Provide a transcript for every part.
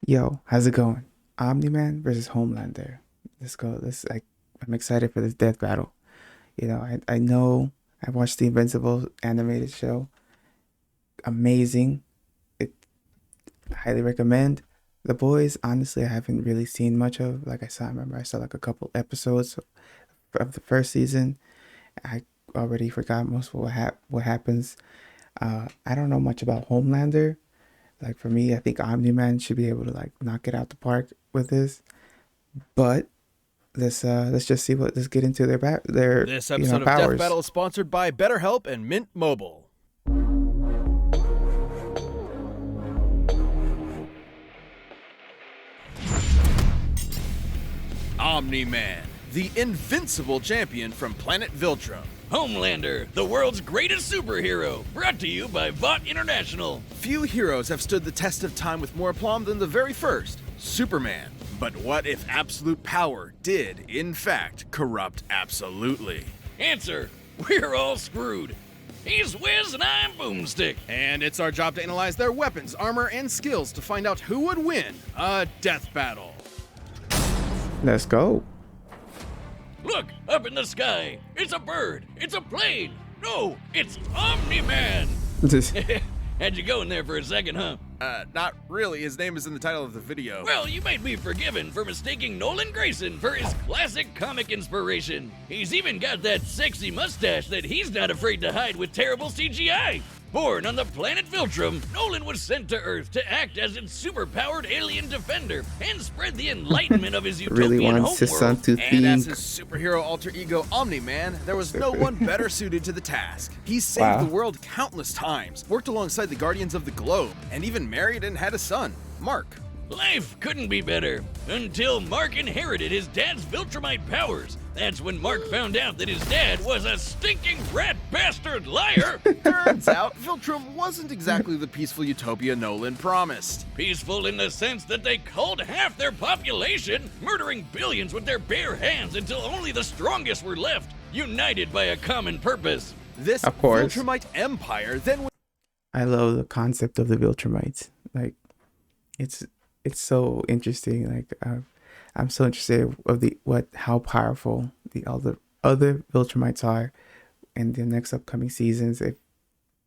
Yo, how's it going? Omni-Man versus Homelander. Let's go. I'm excited for this death battle. I know I watched the Invincible animated show. Amazing. It highly recommend. The Boys, honestly, I haven't really seen much of. I remember I saw like a couple episodes of the first season. I already forgot most of what happens. I don't know much about Homelander. Like for me, I think Omni-Man should be able to like knock it out the park with this. But let's just see let's get into their This episode of Death powers. Battle is sponsored by BetterHelp and Mint Mobile. Omni-Man, the invincible champion from planet Viltrum. Homelander, the world's greatest superhero, brought to you by Vought International. Few heroes have stood the test of time with more aplomb than the very first, Superman. But what if absolute power did, in fact, corrupt absolutely? Answer, we're all screwed. He's Wiz and I'm Boomstick. And it's our job to analyze their weapons, armor, and skills to find out who would win a death battle. Let's go. Look, up in the sky. It's a bird. It's a plane. No, it's Omni-Man. Had you going there for a second, huh? Not really. His name is in the title of the video. Well, you might be forgiven for mistaking Nolan Grayson for his classic comic inspiration. He's even got that sexy mustache that he's not afraid to hide with terrible CGI. Born on the planet Viltrum, Nolan was sent to Earth to act as its superpowered alien defender and spread the enlightenment of his utopian Really wants his son homeworld. to And as think. his superhero alter ego Omni-Man, there was no one better suited to the task. He saved the world countless times, worked alongside the Guardians of the Globe, and even married and had a son, Mark. Life couldn't be better until Mark inherited his dad's Viltrumite powers. That's when Mark found out that his dad was a stinking rat bastard liar. Turns out, Viltrum wasn't exactly the peaceful utopia Nolan promised. Peaceful in the sense that they culled half their population, murdering billions with their bare hands until only the strongest were left, united by a common purpose. This Of course. Viltrumite empire then I love the concept of the Viltrumites. Like, it's so interesting. Like, I'm so interested of how powerful all the other Viltrumites are in the next upcoming seasons. If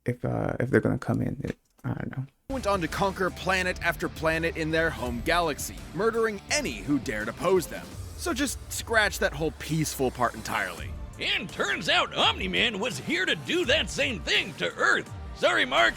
they're gonna come in, I don't know. went on to conquer planet after planet in their home galaxy, murdering any who dared oppose them. So just scratch that whole peaceful part entirely. And turns out Omni-Man was here to do that same thing to Earth. Sorry, Mark,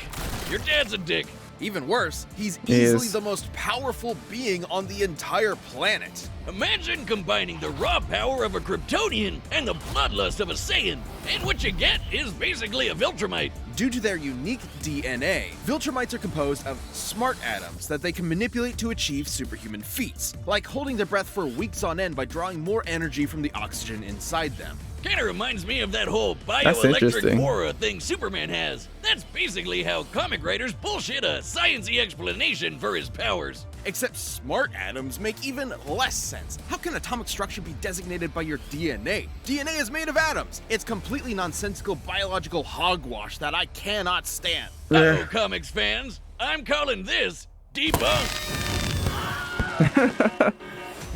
your dad's a dick. Even worse, he's He easily is. the most powerful being on the entire planet. Imagine combining the raw power of a Kryptonian and the bloodlust of a Saiyan, and what you get is basically a Viltrumite. Due to their unique DNA, Viltrumites are composed of smart atoms that they can manipulate to achieve superhuman feats, like holding their breath for weeks on end by drawing more energy from the oxygen inside them. Kinda reminds me of that whole That's bioelectric interesting. aura thing Superman has. That's basically how comic writers bullshit a science-y explanation for his powers. Except smart atoms make even less sense. How can atomic structure be designated by your DNA? DNA is made of atoms. It's completely nonsensical biological hogwash that I cannot stand. Uh-oh, comics fans, I'm calling this debunked.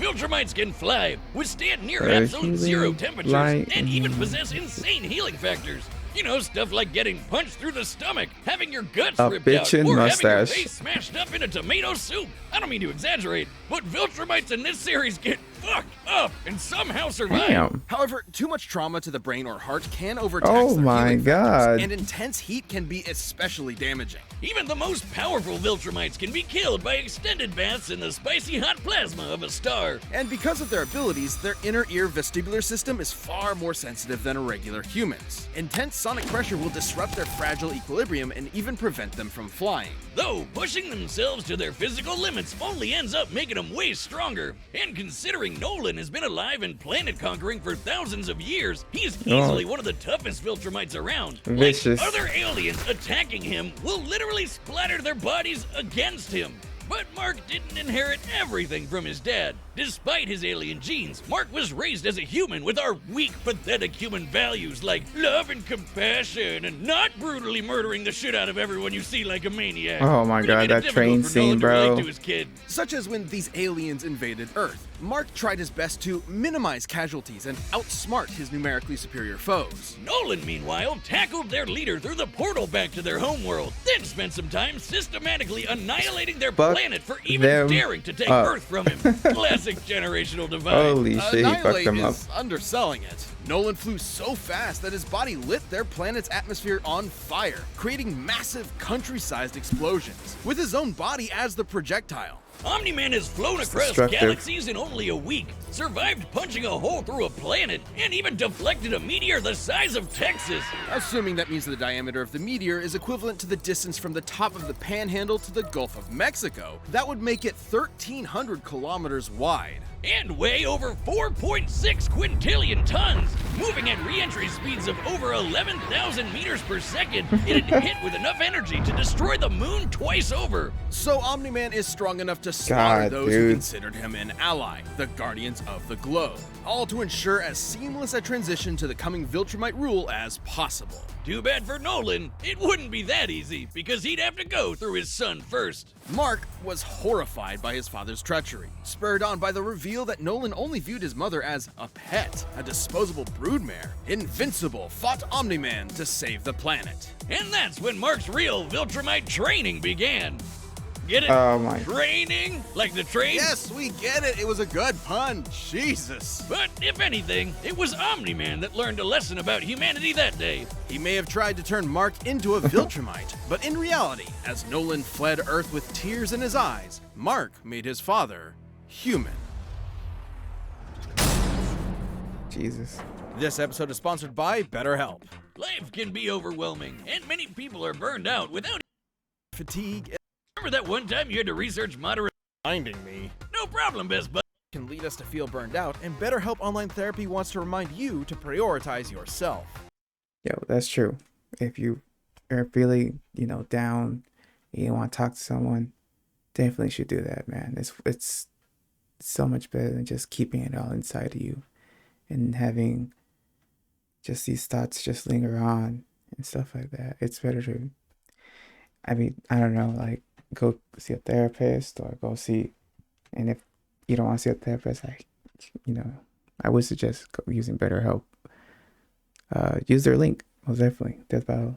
Viltrumites can fly, withstand near absolute zero temperatures, and even possess insane healing factors. You know, stuff like getting punched through the stomach, having your guts A ripped out, bitchin' or having your mustache. face smashed up in a tomato soup. I don't mean to exaggerate, but Viltrumites in this series get fucked up and somehow survive. Damn. However, too much trauma to the brain or heart can overtax Oh their my healing factors, God. and intense heat can be especially damaging. Even the most powerful Viltrumites can be killed by extended baths in the spicy hot plasma of a star. And because of their abilities, their inner ear vestibular system is far more sensitive than a regular human's. Intense sonic pressure will disrupt their fragile equilibrium and even prevent them from flying. Though pushing themselves to their physical limits only ends up making them way stronger. And considering Nolan has been alive and planet conquering for thousands of years, he's easily one of the toughest Viltrumites around. Vicious. Like, other aliens attacking him will literally splatter their bodies against him. But Mark didn't inherit everything from his dad. Despite his alien genes, Mark was raised as a human with our weak, pathetic human values like love and compassion and not brutally murdering the shit out of everyone you see like a maniac. Oh my But it god, made it that difficult train for scene, Nolan to relate bro. to his kid. Such as when these aliens invaded Earth. Mark tried his best to minimize casualties and outsmart his numerically superior foes. Nolan, meanwhile, tackled their leader through the portal back to their homeworld, then spent some time systematically annihilating their Fuck planet for even them daring to take up. Earth from him. Classic generational divide. Holy shit, he fucked Annihilate them up. is underselling it. Nolan flew so fast that his body lit their planet's atmosphere on fire, creating massive country-sized explosions, with his own body as the projectile. Omni-Man has flown across Destructive. galaxies in only a week, survived punching a hole through a planet, and even deflected a meteor the size of Texas. Assuming that means the diameter of the meteor is equivalent to the distance from the top of the Panhandle to the Gulf of Mexico, that would make it 1,300 kilometers wide. And weigh over 4.6 quintillion tons. Moving at re-entry speeds of over 11,000 meters per second, it had hit with enough energy to destroy the moon twice over. So Omni-Man is strong enough to slaughter God, those who dude. considered him an ally, the Guardians of the Globe, all to ensure as seamless a transition to the coming Viltrumite rule as possible. Too bad for Nolan, it wouldn't be that easy, because he'd have to go through his son first. Mark was horrified by his father's treachery, spurred on by the reveal that Nolan only viewed his mother as a pet, a disposable broodmare. Invincible fought Omni-Man to save the planet. And that's when Mark's real Viltrumite training began. Get it? Oh my. Training? Like the train? Yes, we get it. It was a good pun. Jesus. But if anything, it was Omni-Man that learned a lesson about humanity that day. He may have tried to turn Mark into a Viltrumite, but in reality, as Nolan fled Earth with tears in his eyes, Mark made his father human. Jesus. This episode is sponsored by BetterHelp. Life can be overwhelming, and many people are burned out without Fatigue Remember that one time you had to research moderate? finding me No problem, best bud. can lead us to feel burned out, and BetterHelp Online Therapy wants to remind you to prioritize yourself. Yo, that's true. If you are feeling, down, you want to talk to someone, definitely should do that, man. It's so much better than just keeping it all inside of you and having just these thoughts just linger on and stuff like that. It's better to, I don't know, like, go see a therapist or go see, and if you don't want to see a therapist, I would suggest using BetterHelp. Use their link, most definitely. deathbattle,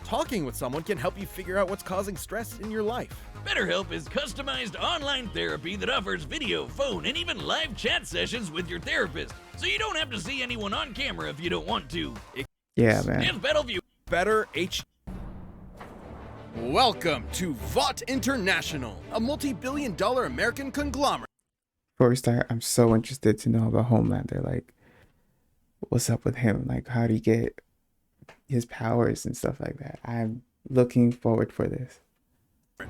Talking with someone can help you figure out what's causing stress in your life. BetterHelp is customized online therapy that offers video, phone, and even live chat sessions with your therapist, so you don't have to see anyone on camera if you don't want to. Yeah, man. Deathbattle View. Better H. Welcome to Vought International, a multi-billion-dollar American conglomerate. Before we start, I'm so interested to know about Homelander. Like, what's up with him? Like, how do you get his powers and stuff like that? I'm looking forward for this.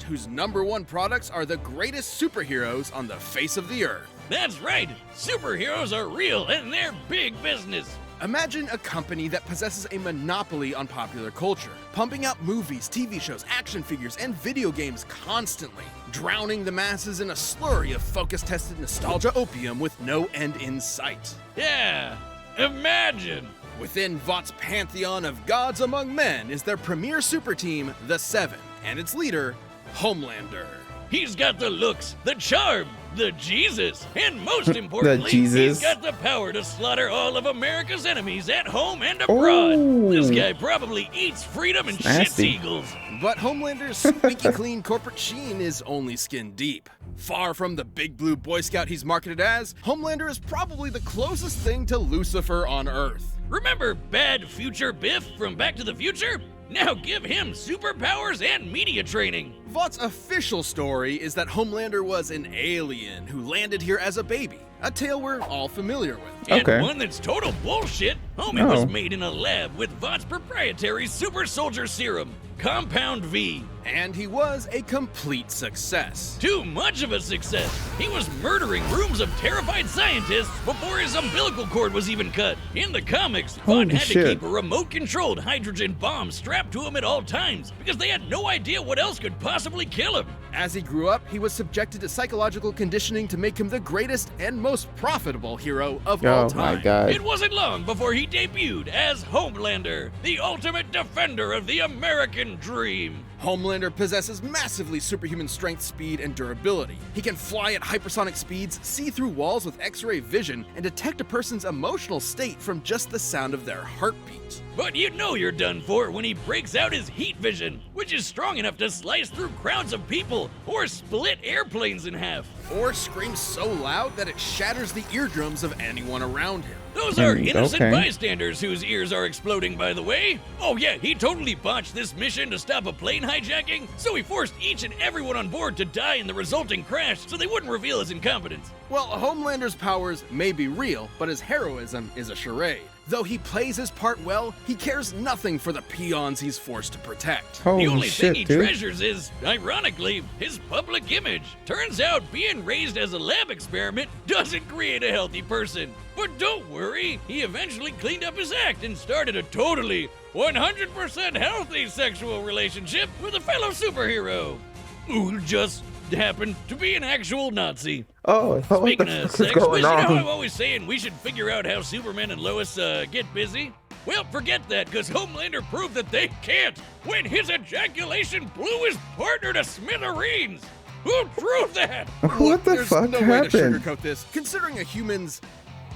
Whose #1 products are the greatest superheroes on the face of the earth. That's right. Superheroes are real and they're big business. Imagine a company that possesses a monopoly on popular culture, pumping out movies, TV shows, action figures, and video games constantly, drowning the masses in a slurry of focus-tested nostalgia opium with no end in sight. Yeah, imagine. Within Vought's pantheon of gods among men is their premier super team, the Seven, and its leader, Homelander. He's got the looks, the charm, the Jesus, and most importantly, Jesus. he's got the power to slaughter all of America's enemies at home and abroad. Ooh. This guy probably eats freedom and shits Nasty. eagles. But Homelander's squeaky clean corporate sheen is only skin deep. Far from the big blue Boy Scout he's marketed as, Homelander is probably the closest thing to Lucifer on Earth. Remember Bad Future Biff from Back to the Future? Now give him superpowers and media training. Vought's official story is that Homelander was an alien who landed here as a baby, a tale we're all familiar with. And Okay. one that's total bullshit. Homie No. was made in a lab with Vought's proprietary super soldier serum, Compound V. And he was a complete success. Too much of a success. He was murdering rooms of terrified scientists before his umbilical cord was even cut. In the comics, Holy Vought had shit. to keep a remote-controlled hydrogen bomb strapped to him at all times because they had no idea what else could possibly kill him. As he grew up, he was subjected to psychological conditioning to make him the greatest and most profitable hero of all Oh time. my god. It wasn't long before he debuted as Homelander, the ultimate defender of the American dream. Homelander possesses massively superhuman strength, speed, and durability. He can fly at hypersonic speeds, see through walls with X-ray vision, and detect a person's emotional state from just the sound of their heartbeat. But you know you're done for when he breaks out his heat vision, which is strong enough to slice through crowds of people or split airplanes in half. Or screams so loud that it shatters the eardrums of anyone around him. Those are innocent Okay. bystanders whose ears are exploding, by the way. Oh yeah, he totally botched this mission to stop a plane hijacking, so he forced each and everyone on board to die in the resulting crash so they wouldn't reveal his incompetence. Well, Homelander's powers may be real, but his heroism is a charade. Though he plays his part well, he cares nothing for the peons he's forced to protect. Holy The only shit, thing he dude. treasures is, ironically, his public image. Turns out being raised as a lab experiment doesn't create a healthy person. But don't worry, he eventually cleaned up his act and started a totally 100% healthy sexual relationship with a fellow superhero who just happened to be an actual Nazi. Oh, what Speaking the of fuck is sex, going you know how I'm on? always saying we should figure out how Superman and Lois get busy? Well, forget that, because Homelander proved that they can't when his ejaculation blew his partner to smithereens. Who proved that? What the There's fuck no way to happened? sugarcoat this. Considering a human's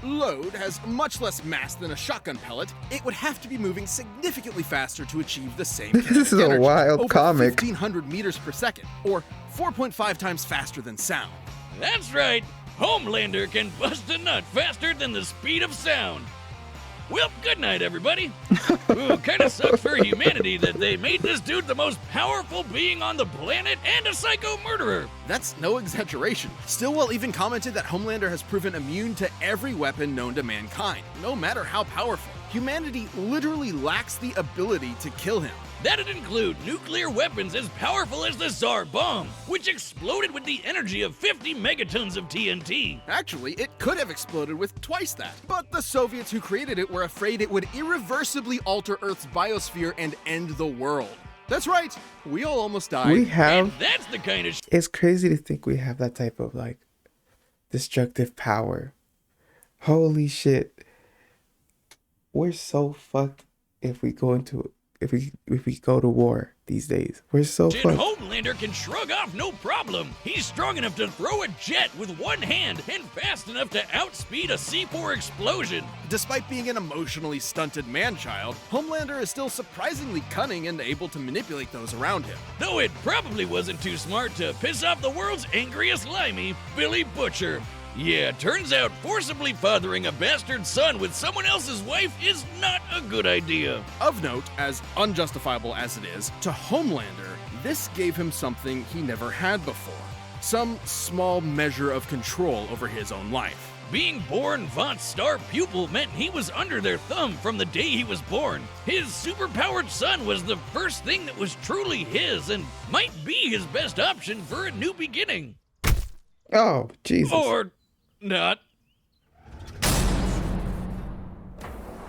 load has much less mass than a shotgun pellet, it would have to be moving significantly faster to achieve the same This kinetic is a energy, wild over comic. 1,500 meters per second, or 4.5 times faster than sound. That's right. Homelander can bust a nut faster than the speed of sound. Well, good night, everybody. Ooh, kind of sucks for humanity that they made this dude the most powerful being on the planet and a psycho murderer. That's no exaggeration. Stillwell even commented that Homelander has proven immune to every weapon known to mankind, no matter how powerful. Humanity literally lacks the ability to kill him. That'd include nuclear weapons as powerful as the Tsar bomb, which exploded with the energy of 50 megatons of TNT. Actually, it could have exploded with twice that. But the Soviets who created it were afraid it would irreversibly alter Earth's biosphere and end the world. That's right, we all almost died. We And have. that's the kind of It's crazy to think we have that type of like destructive power. Holy shit. We're so fucked if we go into if we go to war these days. We're so shit fucked. Homelander can shrug off no problem. He's strong enough to throw a jet with one hand and fast enough to outspeed a C4 explosion. Despite being an emotionally stunted man-child, Homelander is still surprisingly cunning and able to manipulate those around him. Though it probably wasn't too smart to piss off the world's angriest limey, Billy Butcher. Yeah, turns out forcibly fathering a bastard son with someone else's wife is not a good idea. Of note, as unjustifiable as it is, to Homelander, this gave him something he never had before. Some small measure of control over his own life. Being born Vought's star pupil meant he was under their thumb from the day he was born. His superpowered son was the first thing that was truly his and might be his best option for a new beginning. Oh, Jesus. Or not.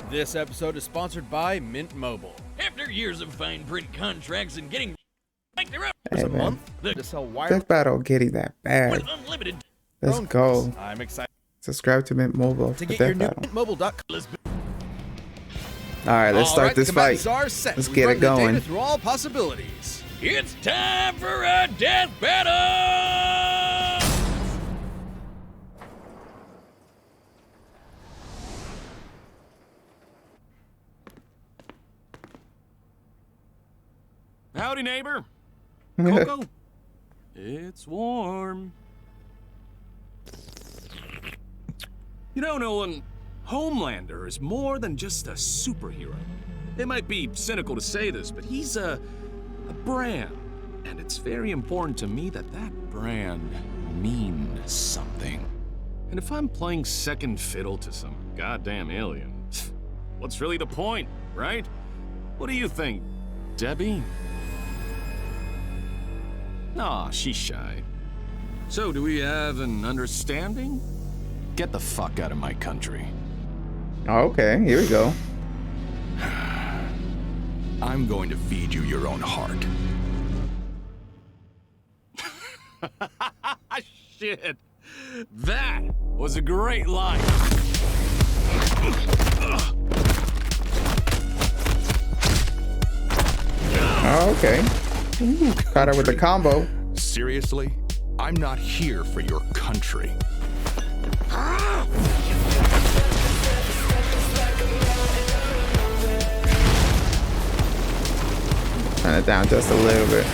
This episode is sponsored by Mint Mobile. After years of fine print contracts and getting like they're up There's Hey, a man. month the to sell wireless Death Battle getting that bad. with unlimited Let's phone go. calls. I'm excited Subscribe to Mint Mobile to for get your Death new Battle. mintmobile.com. Alright, let's start this combatants fight. are set. Let's We've get run it the data going. through all possibilities. It's time for a death battle! Howdy, neighbor. Coco? It's warm. You know, Nolan, Homelander is more than just a superhero. It might be cynical to say this, but he's a brand. And it's very important to me that that brand means something. And if I'm playing second fiddle to some goddamn alien, what's really the point, right? What do you think, Debbie? Aw, she's shy. So, do we have an understanding? Get the fuck out of my country. Oh, okay, here we go. I'm going to feed you your own heart. Shit. That was a great line. Oh, okay. Ooh, caught her with the combo. Seriously? I'm not here for your country. Turn it down just a little bit.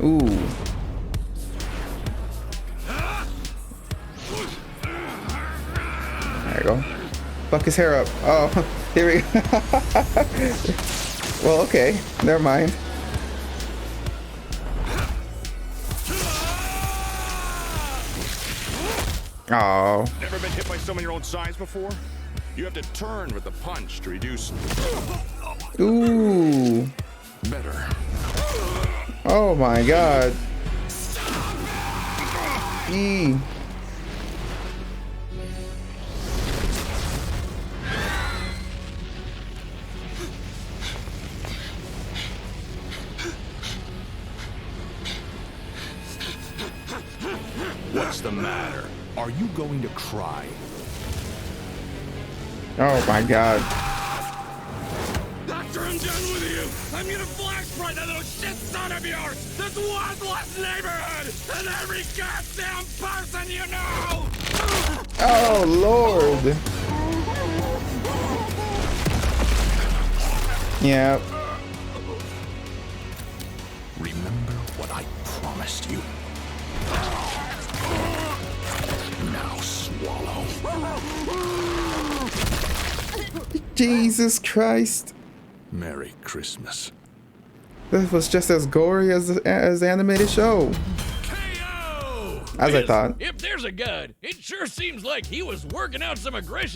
Ooh. There you go. Fuck his hair up. Oh, here we go. Well, okay. Never mind. Oh. Never been hit by someone your own size before? You have to turn with the punch to reduce. Ooh. Better. Oh my god. E. What's the matter? Are you going to cry? Oh my god. After I'm done with you, I'm gonna flash right that little shit son of yours! This worthless neighborhood! And every goddamn person you know! Oh lord. Yep. Remember what I promised you. Now swallow. Jesus Christ. Merry Christmas. This was just as gory as the animated show. KO! As I thought. If there's a god, it sure seems like he was working out some aggression